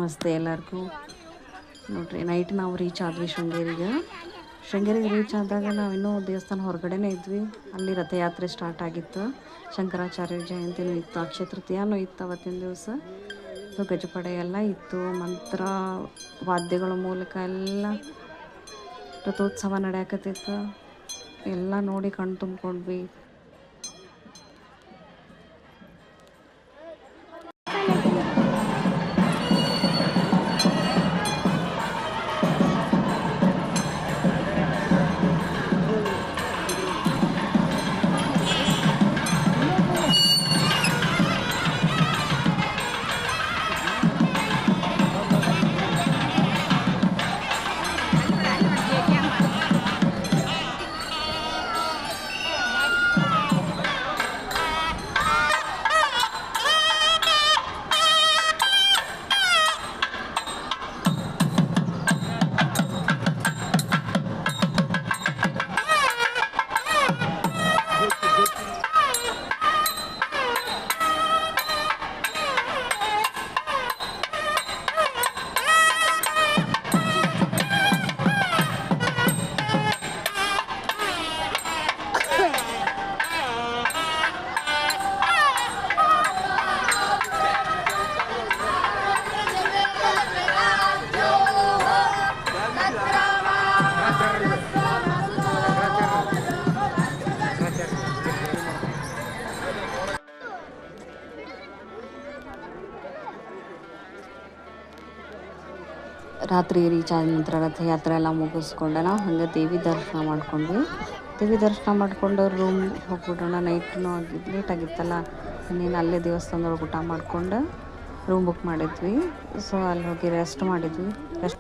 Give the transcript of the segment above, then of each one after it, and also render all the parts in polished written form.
ನಮಸ್ತೆ ಎಲ್ಲರಿಗೂ. ನೋಡಿರಿ, ನೈಟ್ ನಾವು ರೀಚ್ ಆದ್ವಿ ಶೃಂಗೇರಿಗೆ ರೀಚ್ ಆದಾಗ ನಾವಿನ್ನೂ ದೇವಸ್ಥಾನ ಹೊರಗಡೆನೇ ಇದ್ವಿ. ಅಲ್ಲಿ ರಥಯಾತ್ರೆ ಸ್ಟಾರ್ಟ್ ಆಗಿತ್ತು. ಶಂಕರಾಚಾರ್ಯ ಜಯಂತಿನೂ ಇತ್ತು, ಅಕ್ಷಯ ತೃತೀಯನೂ ಇತ್ತು ಅವತ್ತಿನ ದಿವಸ. ಗಜಪಡೆ ಎಲ್ಲ ಇತ್ತು, ಮಂತ್ರ ವಾದ್ಯಗಳ ಮೂಲಕ ಎಲ್ಲ ರಥೋತ್ಸವ ನಡೆಯಕತ್ತಿತ್ತು. ಎಲ್ಲ ನೋಡಿ ಕಣ್ಣು ತುಂಬಿಕೊಂಡ್ವಿ. ರಾತ್ರಿ ರೀಚ್ ಆದ ನಂತರ ರಥಯಾತ್ರೆ ಎಲ್ಲ ಮುಗಿಸ್ಕೊಂಡೆ ನಾವು ಹಾಗೆ ದೇವಿ ದರ್ಶನ ಮಾಡ್ಕೊಂಡ್ವಿ. ದೇವಿ ದರ್ಶನ ಮಾಡ್ಕೊಂಡು ರೂಮ್ ಹೋಗ್ಬಿಡೋಣ, ನೈಟ್ನೂ ಲೇಟ್ ಆಗಿತ್ತಲ್ಲ, ಇನ್ನೇನು ಅಲ್ಲೇ ದೇವಸ್ಥಾನದೊಳಗೆ ಊಟ ಮಾಡ್ಕೊಂಡು ರೂಮ್ ಬುಕ್ ಮಾಡಿದ್ವಿ. ಸೊ ಅಲ್ಲಿ ಹೋಗಿ ರೆಸ್ಟ್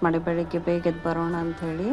ಮಾಡಿ ಬೆಳಿಗ್ಗೆ ಬೇಗ ಎದ್ದು ಬರೋಣ ಅಂಥೇಳಿ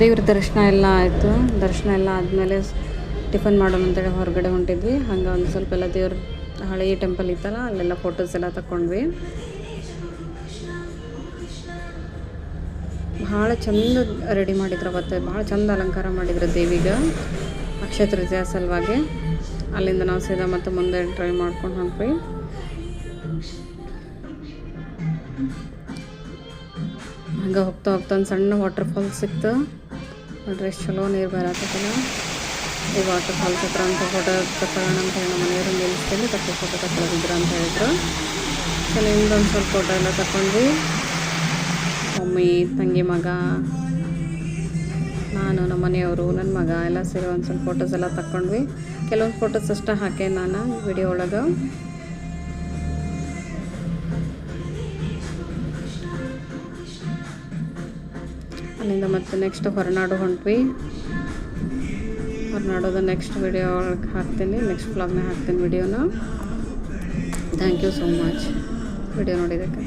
ದೇವ್ರ ದರ್ಶನ ಎಲ್ಲ ಆಯಿತು. ದರ್ಶನ ಎಲ್ಲ ಆದಮೇಲೆ ಟಿಫನ್ ಮಾಡೋಣ ಅಂತೇಳಿ ಹೊರಗಡೆ ಹೊಂಟಿದ್ವಿ. ಹಂಗೆ ಒಂದು ಸ್ವಲ್ಪ ಎಲ್ಲ ದೇವ್ರ ಹಳೆಯ ಟೆಂಪಲ್ ಇತ್ತಲ್ಲ, ಅಲ್ಲೆಲ್ಲ ಫೋಟೋಸ್ ಎಲ್ಲ ತಗೊಂಡ್ವಿ. ಭಾಳ ಚಂದ ರೆಡಿ ಮಾಡಿದ್ರು ಅವತ್ತು, ಭಾಳ ಚಂದ ಅಲಂಕಾರ ಮಾಡಿದ್ರು ದೇವಿಗೆ ಅಕ್ಷಯ ತೃತೀಯ ಸಲುವಾಗಿ. ಅಲ್ಲಿಂದ ನಾವು ಸೀದಾ ಮತ್ತು ಮುಂದೆ ಟ್ರೈ ಮಾಡ್ಕೊಂಡು ಹೊಂಟ್ವಿ. ಹಂಗೆ ಹೋಗ್ತಾ ಒಂದು ಸಣ್ಣ ವಾಟರ್ ಫಾಲ್ಸ್ ಸಿಕ್ತು. ನೋಡ್ರಿ ಎಷ್ಟು ಚಲೋ ನೀರು ಬರತ್ತಲ್ಲ. ಈ ವಾಟರ್ ಫಾಲ್ಸ್ ಹತ್ರ ಅಂತ ಫೋಟೋ ತಗೊಳ್ಳೋಣ ಅಂತ ಹೇಳಿ ನಮ್ಮ ಮನೆಯವರು ನಿಲ್ಲಿಸ್ತೀನಿ ಫೋಟೋ ತಗೊಳ್ಳೋದಿದ್ರು ಅಂತ ಹೇಳಿದ್ರು. ಸೊ ನಿಮ್ದು ಒಂದು ಸ್ವಲ್ಪ ಫೋಟೋ ಎಲ್ಲ ತಗೊಂಡ್ವಿ. ಮಮ್ಮಿ, ತಂಗಿ ಮಗ, ನಾನು, ನಮ್ಮ ಮನೆಯವರು, ನನ್ನ ಮಗ ಎಲ್ಲ ಸೇರಿ ಒಂದು ಸ್ವಲ್ಪ ಫೋಟೋಸ್ ಎಲ್ಲ ತಗೊಂಡ್ವಿ. ಕೆಲವೊಂದು ಫೋಟೋಸ್ ಅಷ್ಟೇ ಹಾಕಿ ನಾನು ವಿಡಿಯೋ ಒಳಗೆ. ಅಲ್ಲಿಂದ ಮತ್ತೆ ನೆಕ್ಸ್ಟ್ ಹೊರನಾಡು ಹೊಂಟ್ವಿ. ಹೊರನಾಡೋದು ನೆಕ್ಸ್ಟ್ ವಿಡಿಯೋ ಒಳಗೆ ಹಾಕ್ತೀನಿ, ನೆಕ್ಸ್ಟ್ ವ್ಲಾಗ್ನ ಹಾಕ್ತೀನಿ ವಿಡಿಯೋನ. Thank you so much video ನೋಡಿದ್ದಕ್ಕೆ.